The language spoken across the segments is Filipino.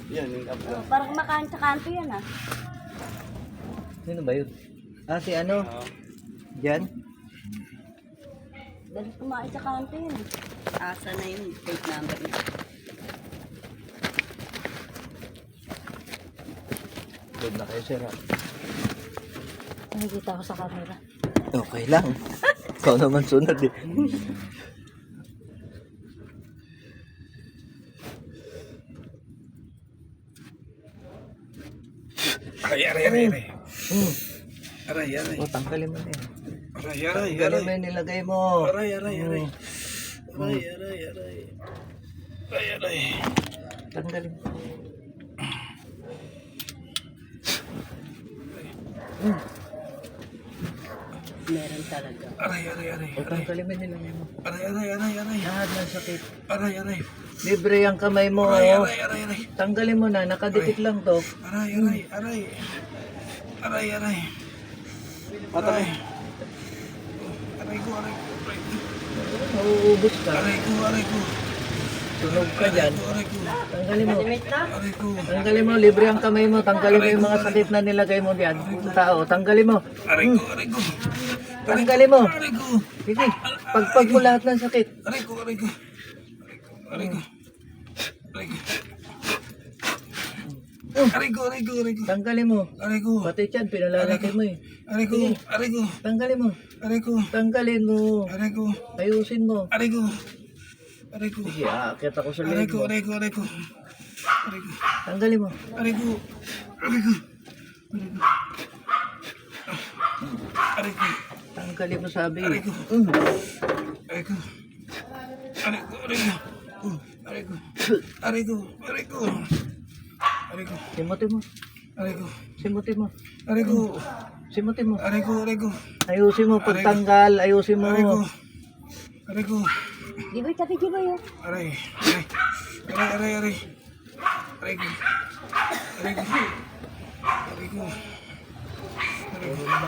Yan, yung kapwa. Oh, parang kumakain sa kanto yan ah. Sino ba yun? Ah, si ano? Diyan? Dahil kumain sa kanto yan eh. Asa na yun, plate number niya. Doon na kayo, sir. Nakikita ko sa camera. Okay lang. Ikaw naman sunod eh. Aray, aray, aray, aray. Hmm. Aray, aray. O, tanggalin mo na yan. Aray, aray, Tanggalin mo aray. yung nilagay mo. Aray, aray, aray. Hmm. Aray, aray, aray. Aray, aray. Tanggalin mo. Meron talaga. Aray, aray, aray. O, tanggalin mo yung nilagay mo. Aray, aray, aray, aray. Lahat ng sakit. Aray, aray. Libre ang kamay mo. Aray, Oh. aray, aray, aray. Tanggalin mo na. Nakadikit lang to. Aray, aray, aray. Aray, aray. Aray. Aray ko, aray ko, aray ko. Mauubos ka. Aray ko, aray ko. Tunog ka dyan. Aray ko, Tanggalin mo. aray ko. Tanggalin mo. Libre ang kamay mo. Tanggalin mo yung mga sakit na nilagay mo diyan. Tao. Tanggalin mo. Aray ko, aray ko. Tanggalin mo. Aray ko. Sige. Pagpag mo lahat ng sakit. Aray ko, aray ko. Aray ko. Aray ko. Aray ko, aray ko, aray ko. Tanggalin mo. Aray ko. Pati tiyan, pinalalaki mo eh. Aray ko, aray ko. Tanggalin mo. Aray ko. Tanggalin mo. Aray ko. Ayusin mo. Aray ko. Aray ko. Sige, aakyat ako sa Aray leg ko, mo. aray ko, aray ko. Aray ko. Tanggalin mo. Aray ko. Aray ko. Aray ko. Tanggalin mo sabi. Aray ko. Mm. Aray ko. Aray ko, aray ko. Aray ko. Aray ko. Aray ko. Aray ko. Simutin mo. Aray ko. Simutin mo. Aray ko. Simutin mo. Aray ko, aray ko. Ayusin mo. Pagtanggal, ayusin mo. Aray ko. Aray ko. Di ba tapi di ba yun? Aray. Aray. Aray, aray, aray. Aray ko. Aray ko. Aray ko.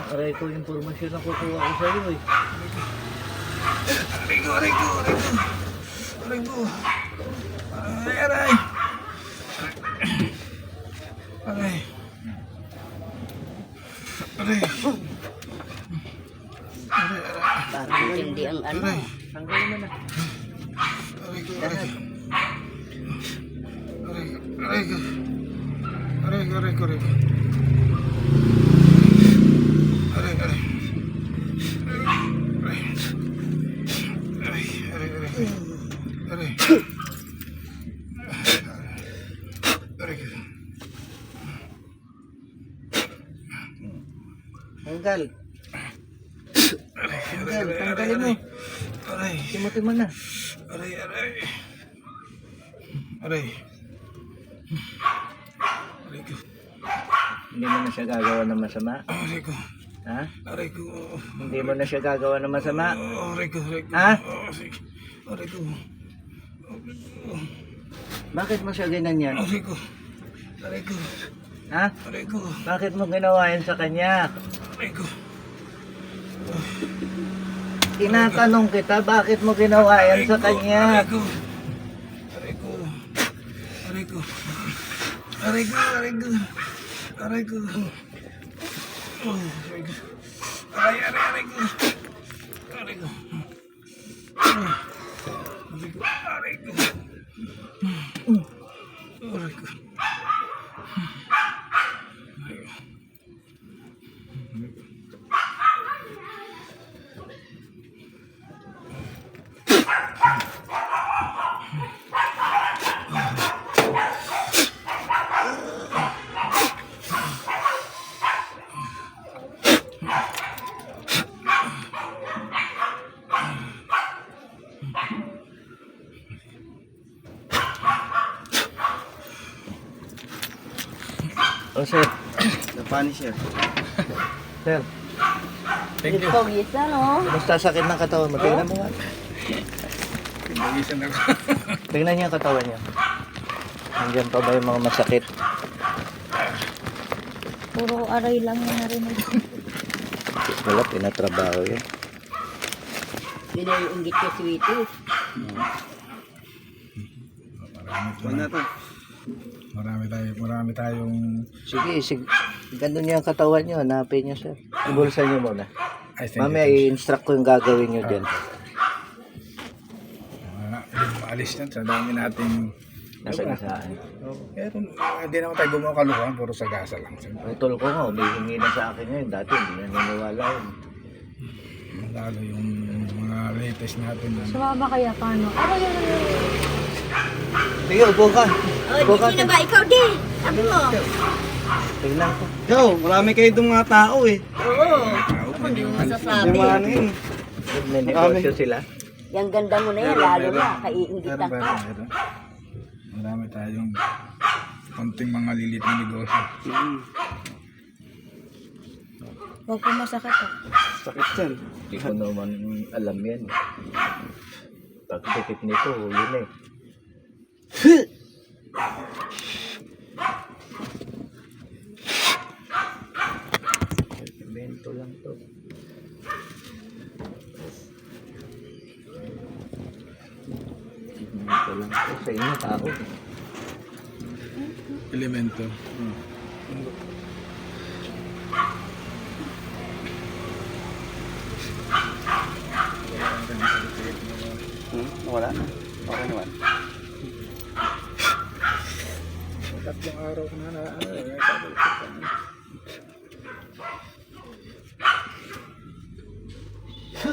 Aray ko, impormasyon na kukuha ko sa iyo eh. Aray ko, aray ko, aray ko. Aray ko. Aray, aray. Aray. Aray. Aray, aray. Parang hindi ang ano. Aray. Tanggalin mo na. Aray ko, aray ko. Aray ko, aray ko. Aray ko, aray ko, aray ko. Aray, aray. Aray. Aray, aray, aray. Aray. Aray ko. Tanggal. Aray, Tanggal. aray, Tanggalin mo. Aray. Simutin mo na. Aray, aray. Aray. Aray ko. Hindi mo na siya gagawa ng masama. Aray ko. Ha? Aray ko. Hindi mo na siya gagawa ng masama. Aray ko, aray ko. Ha? Sige. Aray ko. Bakit mo siya ginanyan? Aray ko. Aray ko. Ha? Aray ko. Bakit mo ginawa yan sa kanya? Aray ko. Tinatanong kita, bakit mo ginawa yan sa kanya? Aray ko. Aray ko. Aray ko. Aray ko. Aray ko. Aray ko. Oh, aray ko. Aray, aray, aray ko. Aray ko. Aray ko. Aray ko. Aray ko. O sir, The Punisher. sir, Thank you. Pogis na no? kumusta sakit ng katawan mo? Tingnan mo nga. Pinagisan ako. Tingnan niyo ang katawan niyo. Nandiyan pa ba yung mga masakit? Puro aray lang yung narinig. Wala, pinatrabaho yun. Binayunggit ko si Wito. Huwag na to. Marami tayong Sige. Ganun yung katawan nyo. Hanapin nyo, sir. Ibulsa nyo muna. I think Mamaya i-instruct ko yung gagawin nyo dyan. maalis yan sa dami nating Nasagasaan. pero hindi naman tayo gumawa kalukuhan, puro sagasa lang. Ang tol ko nga, humihingi na sa akin ngayon. Dati hindi na naniniwala yun. Lalo yung mga latest natin na Sumama kaya paano? Ako yun. Sige, upo ka. Upo ka. ba? Ikaw din. Sabi mo. Tingnan ko. Yo, marami kayo itong mga tao eh. Oo. Hindi mo masasabi. Yung mga ano yun. May negosyo sila. Yung ganda mo na yan, lalo na. Kaiingitan ka. meron. Marami tayong konting mga lilit na negosyo. Huwag po masakit ah. Sakit yan. Hindi ko naman alam yan. Pagdikit nito, yun eh. Elemento lang to. Elemento lang to. Sa inyo, tao. Elemento. Wala na. Okay naman. Tatlong araw ko na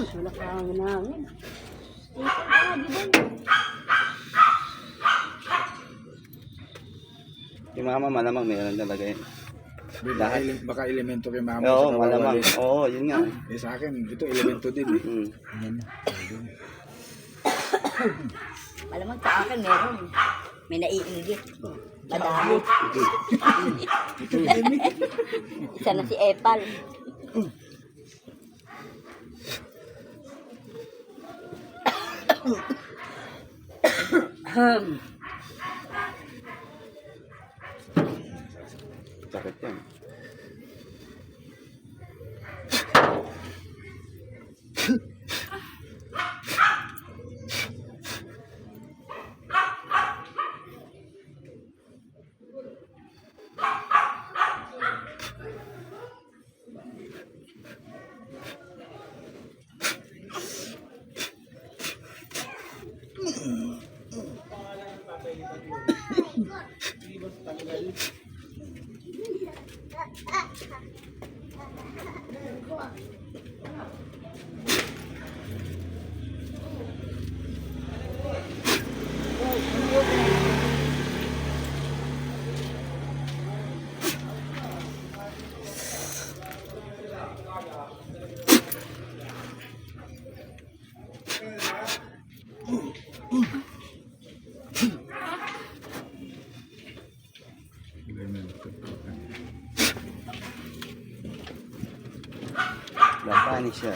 Wala ka ang nangin. Yung mama malamang meron talaga yun. Baka elemento kay mama. Oo, sa malamang. kawawalis. Oo, yun nga. Eh sa akin, ito elemento din eh. Alam mo, sa akin meron. May naiinggit. Madami. Isa na si Epal. Sakit yan. Lampanis siya.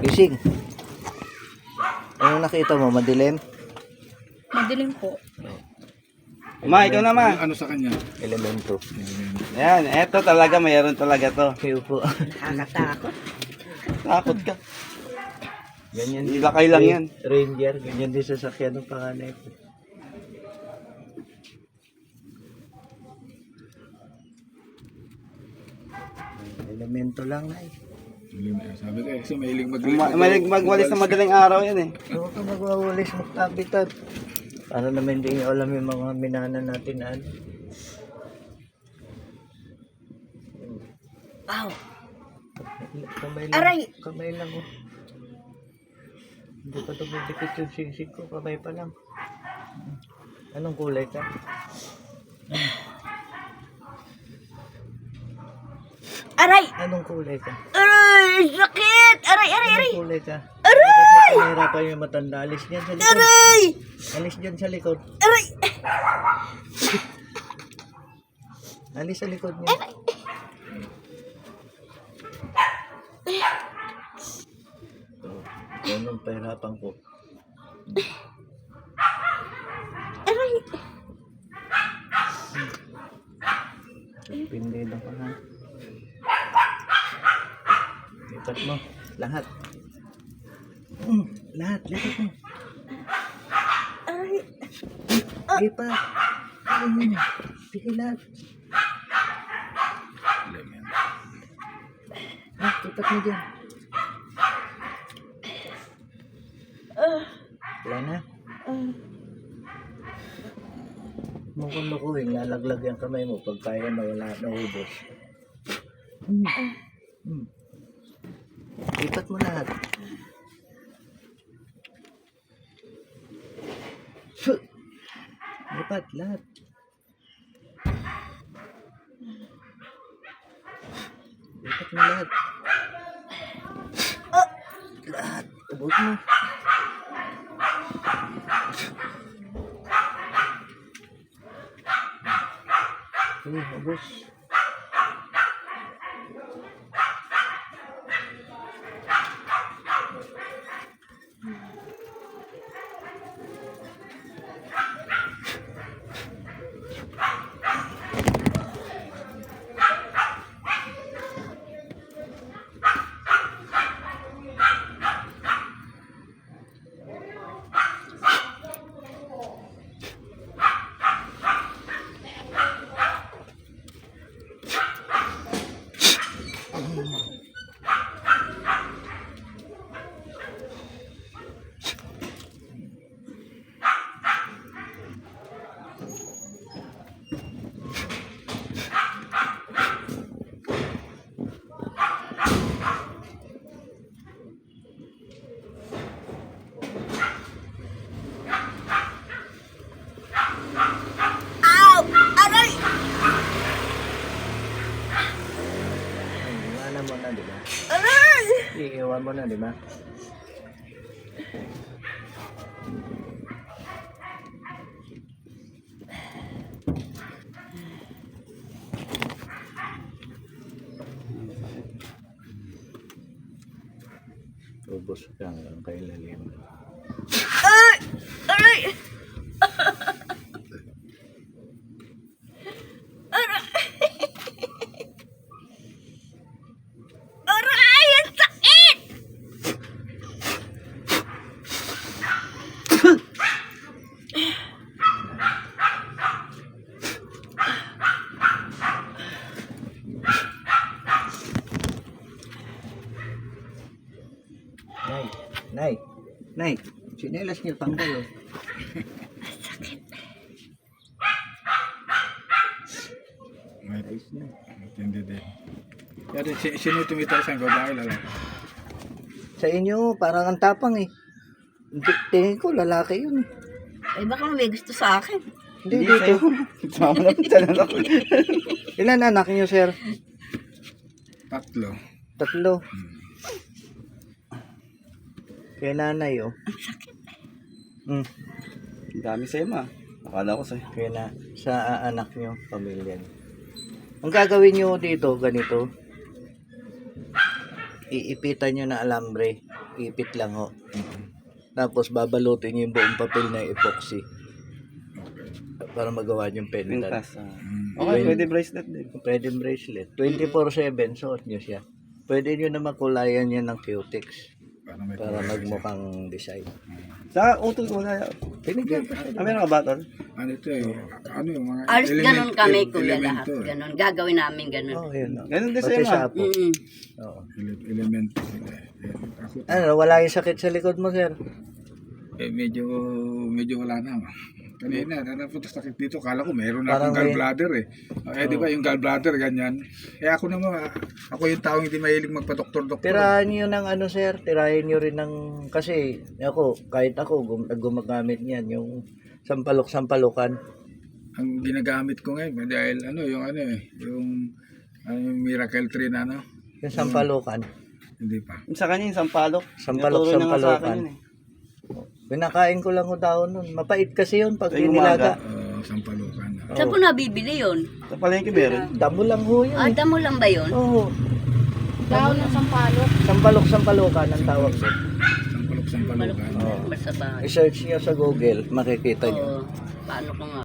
Gising. Anong nakita mo? Madilim? Madilim po. Ma, ikaw naman. Ano sa kanya? Elemento. Yan, eto talaga, mayroon talaga to. Kayo po. Nakakatakot. Takot ka. Ganyan. Ilakay lang yan. Ranger. Ganyan din sasakyan ng panganay ko. Elemento lang na eh. Sabi ko kasi mahilig Malig magwalis sa madaling araw yan eh. Huwag ka magwawalis magtabitan. Para naman hindi nyo alam yung mga minana natin na ano. Wow. Kamay lang. Aray! Kamay lang oh. Hindi pa tumidikit yung sisig ko. Kamay pa lang. Anong kulay ka? Aray! Anong kulay ka? Aray! Sakit! Aray! Anong kulay ka? Aray! Bakit nahirapan yung matanda? Alis dyan sa likod. Aray! Alis dyan sa likod. Aray! Alis sa likod niya. Anong pahirapan ko? Aray! Pindi na pa ha. Lipat mo. Lahat. Lahat. Lipat mo. Aray! Sige pa. Ayun. Sige lahat. Tutak mo dyan. Wala na. Mukhang makuhin, lalaglag yung kamay mo pag kaya na wala na ubos. Ipat mo lahat. Ipat lahat. Ipat mo lahat. Lahat. Ubos mo. Ubos. Ow! Aray! Iiwanan mo na, di ba? Aray! Iiwan mo na, di ba? Ubos ka hanggang kay lalim. Ay! Aray! Aray! Ang sakit! Nay, sinelas niyo tanggal oh. Ayos na. Hindi din. Pero sino tumitas ang babae lalaki? Sa inyo, parang ang tapang eh. Tingin ko, lalaki yun eh. Ay, baka may gusto sa akin. Hindi dito. Sama na pita na ako. Ilan anak niyo, sir? 3. 3. Kaya nanay, oh. Ang dami sa'yo ma. Akala ko sa'yo. Kaya na, sa anak niyo, pamilya niyo. Ang gagawin niyo dito, ganito. Iipitan niyo na alambre. Ipit lang, ho. Tapos babalutin niyo yung buong papel na epoxy. Para magawa yung pendant. Pintas. Okay, pwede bracelet din. Pwede bracelet. 24/7, suot niyo siya. Pwede niyo na makulayan yan ng cutex. Para magmukhang design. Sa utol ko wala. Pinigyan pa. Meron ka ba tol? Ano ito eh? Ano yung mga Alis ganun kami, kuya, elemento, lahat. Ganun. Gagawin namin ganun. Oh, yun. Ganun din Pati sa'yo ma. sa apo. Mm-mm. Oo. Elemento sila eh. Ako, Ano, wala yung sakit sa likod mo, sir? medyo wala na. Kanina, napunta sakit dito. Kala ko meron na Parang akong gallbladder eh. Di ba yung gallbladder, ganyan. Ako naman, ako yung taong hindi mahilig magpa-doktor-doktor. Tirahan nyo ng ano, sir. Tirahin nyo rin ng... Kasi, ako, kahit ako, gumagamit niyan. Yung sampalok-sampalukan. Ang ginagamit ko ngayon, dahil yung Miracle Tree na Yung sampalukan. Hindi pa. Sa kanya yung sampalok. Sampalok, Tinuturo niya nga sa akin sampalokan. yun eh. Pinakain ko lang o daon nun. Mapait kasi yun pag Ay, inilaga. Sampalukan. Saan po nabibili yun? Sa palengke meron. Damo lang ho yun. Ah, damo lang ba yun? Oo. Daon ng sampalok. Sampalok-sampalukan ang tawag doon. Sampalukan. Malok sa bahay. I-search nyo sa Google, makikita nyo. Oo. Paano ko nga?